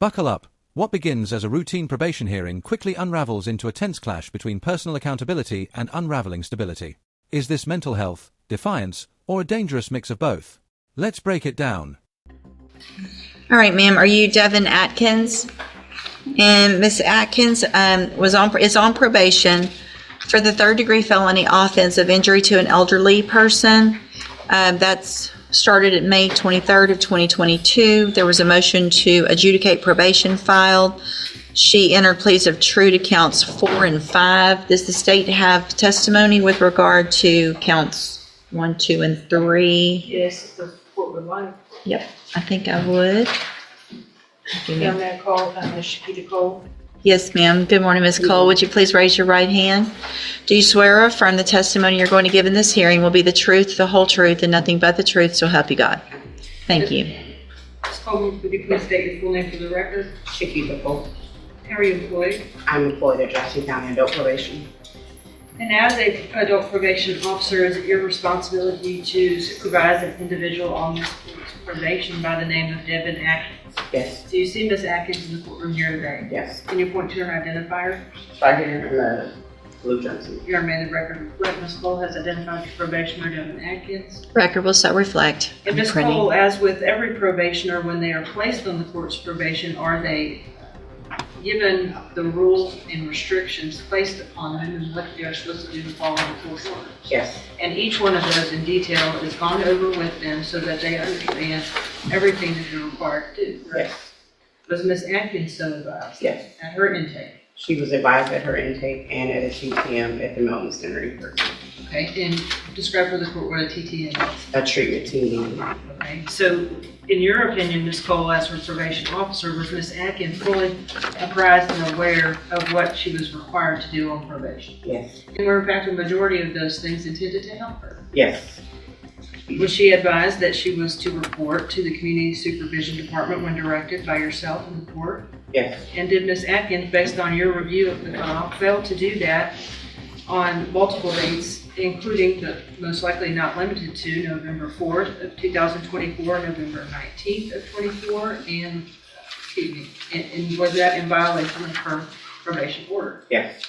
Buckle up. What begins as a routine probation hearing quickly unravels into a tense clash between personal accountability and unraveling stability. Is this mental health, defiance, or a dangerous mix of both? Let's break it down. All right, ma'am. Are you Devin Atkins? And Miss Atkins is on probation for the third-degree felony offense of injury to an elderly person. That's started at May 23rd of 2022. There was a motion to adjudicate probation filed. She entered pleas of true to counts 4 and 5. Does the state have testimony with regard to counts 1, 2, and 3? Yes, the court would like. Yep, I think I would. Down there, Ms. Shakita Cole. Yes, ma'am. Good morning, Ms. Cole. Would you please raise your right hand? Do you swear or affirm the testimony you're going to give in this hearing will be the truth, the whole truth, and nothing but the truth, so help you God? Thank you. Ms. Cole, would you please state your full name for the record? Shakita Cole. How are you employed? I'm employed at Jackson County Adult Probation. And as an adult probation officer, is it your responsibility to supervise an individual on this probation by the name of Devin Atkins? Yes. Do you see Ms. Atkins in the courtroom here today? Yes. Can you point to her identifier? Right here in the blue jumpsuit. Your amended record reflect Ms. Cole has identified the probationer Devin Atkins. Record will so reflect. And Ms. Cole, as with every probationer, when they are placed on the court's probation, are they given the rules and restrictions placed upon them and what they're supposed to do to follow the court orders? Yes. And each one of those in detail is gone over with them so that they understand everything that they're required to do. Right? Yes. Was Ms. Atkins so advised? Yes. At her intake? She was advised at her intake and at a TTM at the Milton Center in person. Okay, and describe for the court what a TTM is. A treatment team meeting. Okay, so in your opinion, Ms. Cole, as her probation officer, was Ms. Atkins fully apprised and aware of what she was required to do on probation? Yes. And were in fact a majority of those things intended to help her? Yes. Was she advised that she was to report to the Community Supervision Department when directed by yourself and the court? Yes. And did Ms. Atkins, based on your review of the file, fail to do that on multiple dates, including but most likely not limited to November 4th of 2024, November 19th of 24, and was that in violation of her probation order? Yes.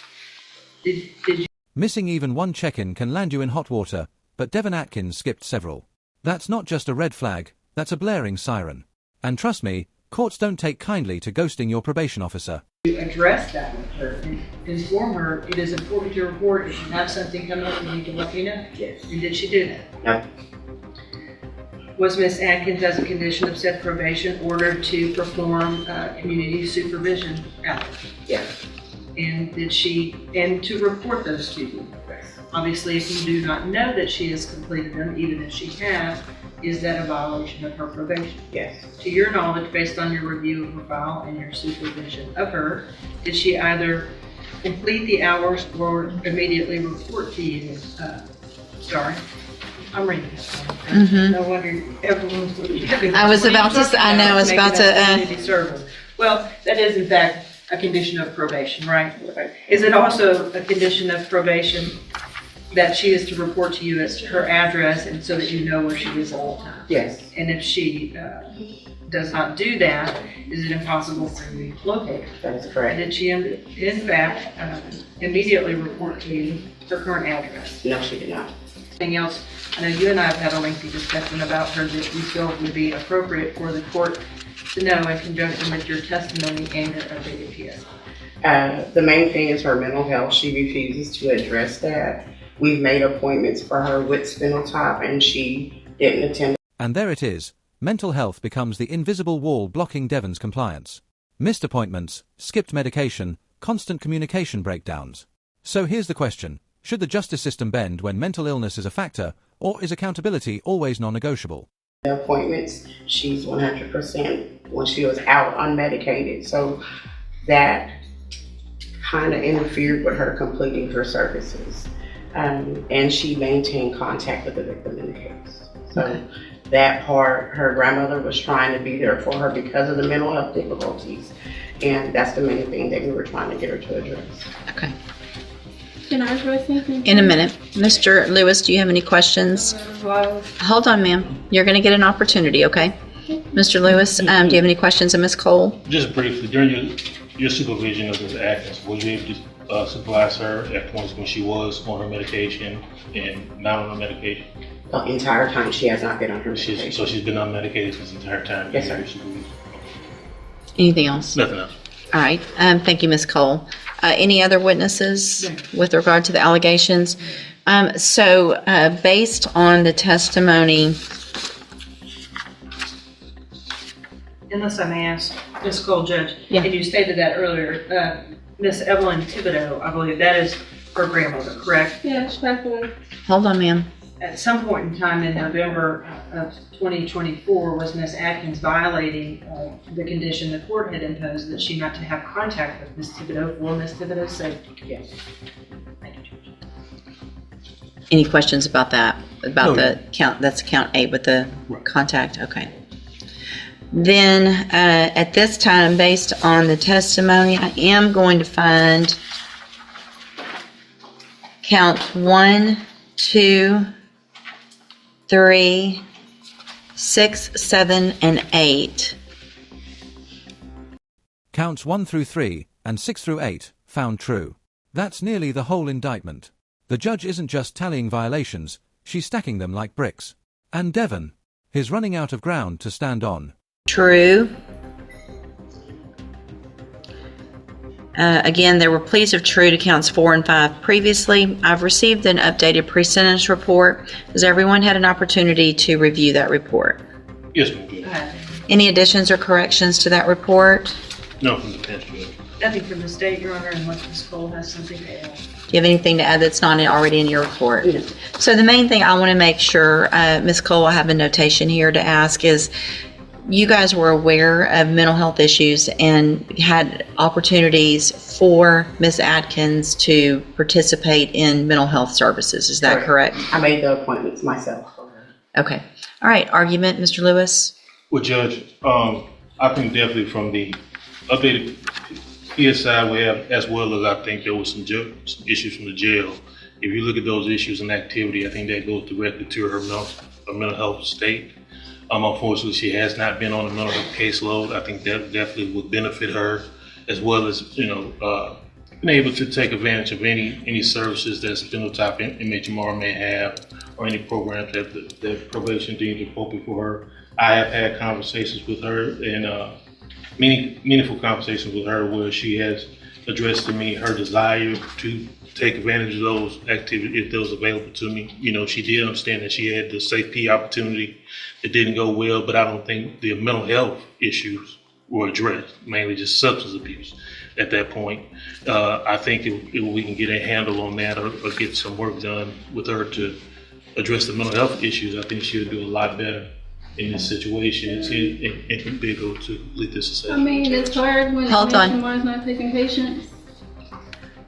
Did you? Missing even one check-in can land you in hot water, but Devin Atkins skipped several. That's not just a red flag, that's a blaring siren. And trust me, courts don't take kindly to ghosting your probation officer. Address that with her and inform her it is important to report if you have something come up, you need to let me know. Yes. And did she do that? No. Was Ms. Atkins, as a condition of said probation, ordered to perform community supervision hours? Yes. And to report those to you? Yes. Obviously, if you do not know that she has completed them, even if she has, is that a violation of her probation? Yes. To your knowledge, based on your review of her file and your supervision of her, did she either complete the hours or immediately report to you? Sorry, I'm reading this one. Mm-hmm. No wonder everyone's looking. I was about to say, I know, I was about to. Community service. Well, that is in fact a condition of probation, right? Is it also a condition of probation that she is to report to you as her address and so that you know where she is at all times? Yes. And if she does not do that, is it impossible for you to locate her? That is correct. Did she in fact immediately report to you her current address? No, she did not. Anything else? I know you and I have had a lengthy discussion about her that you feel would be appropriate for the court to know in conjunction with your testimony and your updated PSI. The main thing is her mental health. She refuses to address that. We've made appointments for her with Spinal Tap and she didn't attend. And there it is. Mental health becomes the invisible wall blocking Devin's compliance. Missed appointments, skipped medication, constant communication breakdowns. So here's the question. Should the justice system bend when mental illness is a factor, or is accountability always non-negotiable? The appointments, she's 100% when she was out unmedicated. So that kind of interfered with her completing her services. And she maintained contact with the victim in the case. So okay. That part, her grandmother was trying to be there for her because of the mental health difficulties. And that's the main thing that we were trying to get her to address. Okay. Can I address anything? In a minute. Mr. Lewis, do you have any questions? Hold on, ma'am. You're going to get an opportunity, okay? Mr. Lewis, do you have any questions of Ms. Cole? Just briefly, during your supervision of Ms. Atkins, were you able to supervise her at points when she was on her medication and not on her medication? The entire time she has not been on her medication. So she's been on medication this entire time? Yes, sir. Anything else? Nothing else. All right. Thank you, Ms. Cole. Any other witnesses with regard to the allegations? Based on the testimony, Unless I may ask, Ms. Cole, Judge, Yeah. and you stated that earlier, Miss Evelyn Thibodeau, I believe that is her grandmother, correct? Yeah, she's back on. hold on, ma'am. At some point in time in November of 2024, was Miss Atkins violating the condition the court had imposed that she not to have contact with Miss Thibodeau for Miss Thibodeau's safety? Yes. Thank you, Judge. Any questions about that? About No. the count, that's count 8 with the Right. contact? Okay. Then, at this time, based on the testimony, I am going to find count 1, 2, 3, 6, 7, and 8. Counts 1 through 3 and 6 through 8 found true. That's nearly the whole indictment. The judge isn't just tallying violations, she's stacking them like bricks. And Devon, he's running out of ground to stand on. True. Again, there were pleas of true to counts 4 and 5 previously. I've received an updated pre-sentence report. Has everyone had an opportunity to review that report? Yes, ma'am. Any additions or corrections to that report? No, from the bench, Judge. Nothing from the state, Your Honor, unless Ms. Cole has something to add. Do you have anything to add that's not already in your report? No. So the main thing I want to make sure, Ms. Cole, I have a notation here to ask is, you guys were aware of mental health issues and had opportunities for Ms. Atkins to participate in mental health services. Is that correct? I made the appointments myself. Okay. All right. Argument, Mr. Lewis? Well, Judge, I think definitely from the updated PSI we have, as well as I think there was some issues from the jail. If you look at those issues and activity, I think that goes directly to her mental health state. Unfortunately, she has not been on a mental health caseload. I think that definitely would benefit her, as well as, being able to take advantage of any services that phenotype inmate Jamar may have, or any programs that probation deems appropriate for her. I have had conversations with her, and meaningful conversations with her, where she has addressed to me her desire to take advantage of those activities if those available to me. She did understand that she had the safety opportunity that didn't go well, but I don't think the mental health issues were addressed, mainly just substance abuse at that point. I think if we can get a handle on that, or get some work done with her to address the mental health issues, I think she'll do a lot better in this situation and be able to complete this assessment. I mean, it's hard when Hold on. someone's not taking patients.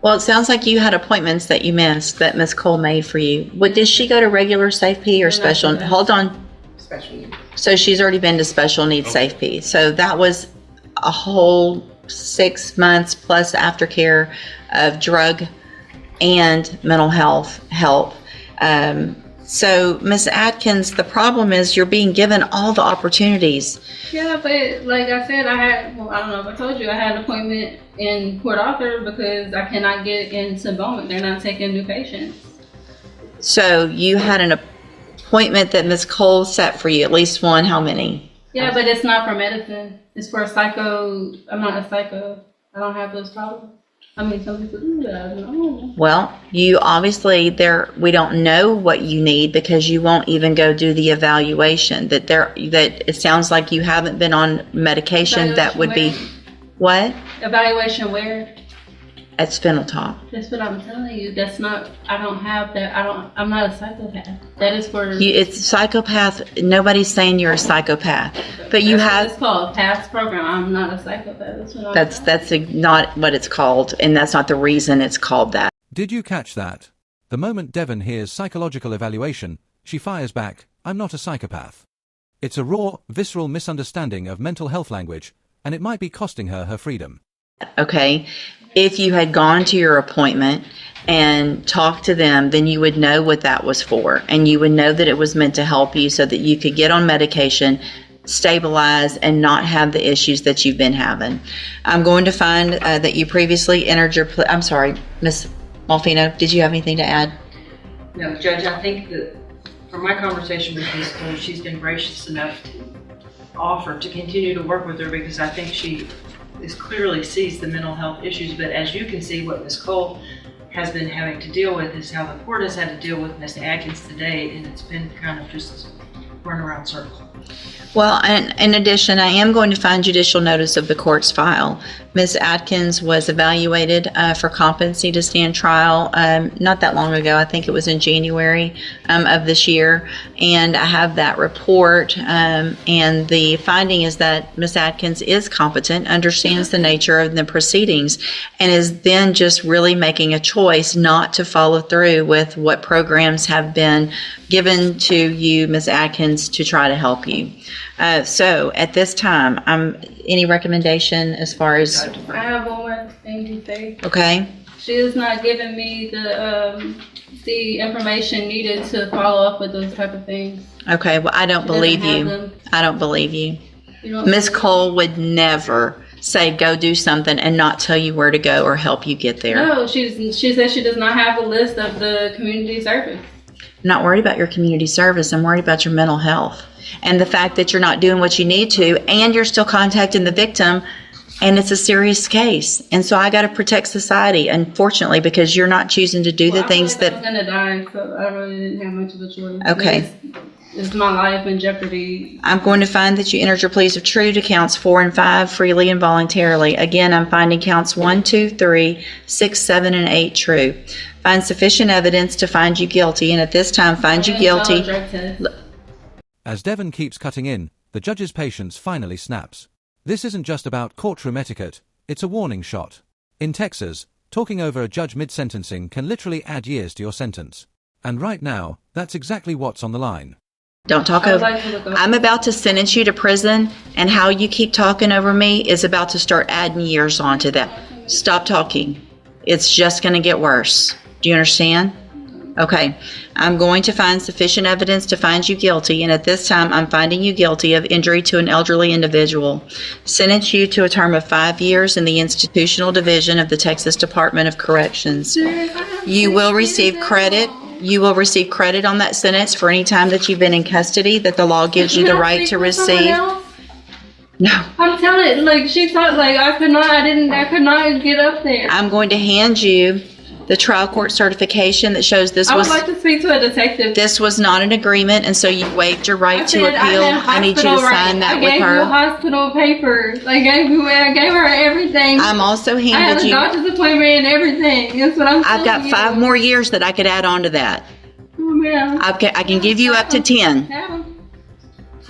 Well, it sounds like you had appointments that you missed that Ms. Cole made for you. What, did she go to regular Safe P or special? No. Hold on. Special needs. So she's already been to special needs Safe P. So that was a whole 6 months plus aftercare of drug and mental health help. So Ms. Atkins, the problem is you're being given all the opportunities. Yeah, but like I said, I don't know if I told you, I had an appointment in Port Arthur because I cannot get into Bowman. They're not taking new patients. So you had an appointment that Ms. Cole set for you, at least one. How many? Yeah, but it's not for medicine. It's for psycho. I'm not a psycho. I don't have those problems. I mean, some people do that. I don't know. Well, you obviously we don't know what you need because you won't even go do the evaluation. That it sounds like you haven't been on medication that would be what? Evaluation where? At Spinaltop. That's what I'm telling you. That's not. I don't have that. I'm not a psychopath. That is for. It's psychopath. Nobody's saying you're a psychopath, but you That's have. what it's called past program. I'm not a psychopath. That's what I'm That's not what it's called, and that's not the reason it's called that. Did you catch that? The moment Devon hears psychological evaluation, she fires back, "I'm not a psychopath." It's a raw, visceral misunderstanding of mental health language, and it might be costing her her freedom. Okay, if you had gone to your appointment and talked to them, then you would know what that was for, and you would know that it was meant to help you so that you could get on medication stabilize and not have the issues that you've been having. I'm going to find that you previously entered your, I'm sorry, Ms. Malfino, did you have anything to add? No, Judge, I think that from my conversation with Ms. Cole, she's been gracious enough to offer to continue to work with her, because I think she clearly sees the mental health issues. But as you can see, what Ms. Cole has been having to deal with is how the court has had to deal with Ms. Atkins today, and it's been kind of just run around circle. Well, and in addition, I am going to find judicial notice of the court's file. Ms. Atkins was evaluated for competency to stand trial not that long ago. I think it was in January of this year. And I have that report. And the finding is that Ms. Atkins is competent, understands the nature of the proceedings, and is then just really making a choice not to follow through with what programs have been given to you, Ms. Atkins, to try to help you. So at this time, any recommendation as far as? I have one more thing to say. Okay. She is not giving me the information needed to follow up with those type of things. Okay. Well, I don't believe you. I don't believe you. Ms. Cole would never say go do something and not tell you where to go or help you get there. No, she says she does not have a list of the community service. I'm not worried about your community service. I'm worried about your mental health and the fact that you're not doing what you need to, and you're still contacting the victim, and it's a serious case. And so I got to protect society, unfortunately, because you're not choosing to do the things that. I was gonna die, so I really didn't have much of a choice. Okay. It's my life in jeopardy. I'm going to find that you entered your pleas of true to counts 4 and 5 freely and voluntarily. Again, I'm finding counts 1, 2, 3, 6, 7, and 8 true. Find sufficient evidence to find you guilty, and at this time find you guilty. As Devon keeps cutting in, the judge's patience finally snaps. This isn't just about courtroom etiquette, it's a warning shot. In Texas, talking over a judge mid-sentencing can literally add years to your sentence. And right now, that's exactly what's on the line. Don't talk over. I'm about to sentence you to prison, and how you keep talking over me is about to start adding years onto that. Stop talking. It's just going to get worse. Do you understand? Okay. I'm going to find sufficient evidence to find you guilty, and at this time I'm finding you guilty of injury to an elderly individual. Sentence you to a term of 5 years in the institutional division of the Texas Department of Corrections. You will receive credit. You will receive credit on that sentence for any time that you've been in custody that the law gives you the right to receive. No. I'm telling it, like she thought, like I could not get up there. I'm going to hand you the trial court certification that shows this was. I would like to speak to a detective. This was not an agreement, and so you waived your right to appeal. I need you to sign that with her. I gave you hospital papers. I gave her everything. I'm also handed you. I had a doctor's appointment and everything. That's what I'm saying. I've got 5 more years that I could add on to that. Oh man. I can give you up to 10.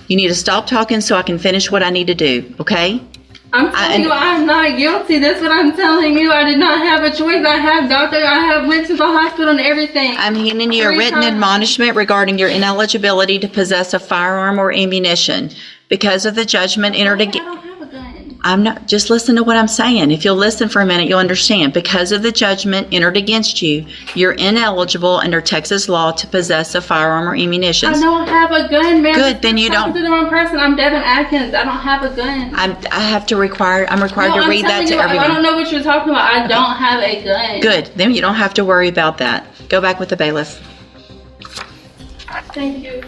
You need to stop talking so I can finish what I need to do. Okay? I'm telling you, I'm not guilty. That's what I'm telling you. I did not have a choice. I went to the hospital and everything. I'm handing you a written admonishment regarding your ineligibility to possess a firearm or ammunition because of the judgment entered against. I don't have a gun. I'm not. Just listen to what I'm saying. If you'll listen for a minute, you'll understand. Because of the judgment entered against you, you're ineligible under Texas law to possess a firearm or ammunition. I don't have a gun, man. Good, then you don't. To the wrong person. I'm Devin Atkins. I don't have a gun. I'm required to read that to everyone. I don't know what you're talking about. I don't have a gun. Good. Then you don't have to worry about that. Go back with the bailiff. Thank you.